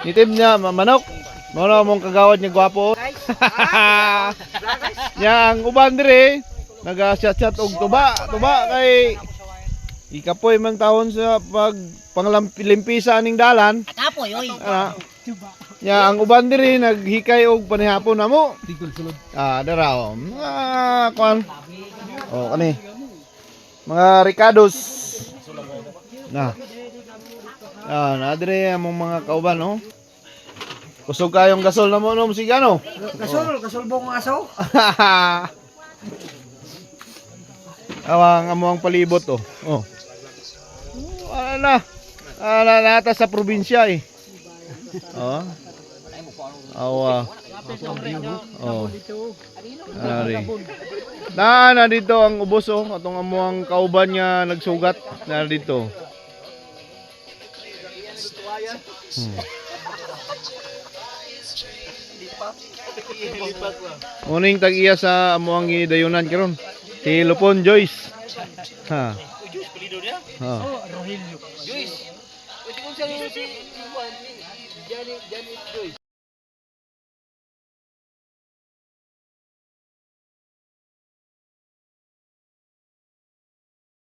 Nitib niya, manok. Muna mong kagawad niya gwapo. Nya ang uban dire, naga-chat-chat og tuba kay ikapoy man taon sa pag panglimpisa ning dalan. Atapoy oy. Nya ang uban dire naghikay og panihapon namo. Dara o. Kuan. Oh, kani. Mga ricados. Na. Na dire among mga kauban, no. Kusog kayong gasol na mo no musigano. Gasol bong aso. Awang amuang palibot oh. Oh. Nata sa probinsya eh. Oh. Awa. Oh. Ari. Na dito ang ubos oh, atong amuang kauban niya nagsugat na dito. Uning tag-iya sa amuang gidayunan karon. Si Lupon Joyce. Ha. Joyce pilido niya? Ha. Rogelio. Joyce. Pwede kong siya si Juan. Janet Joyce.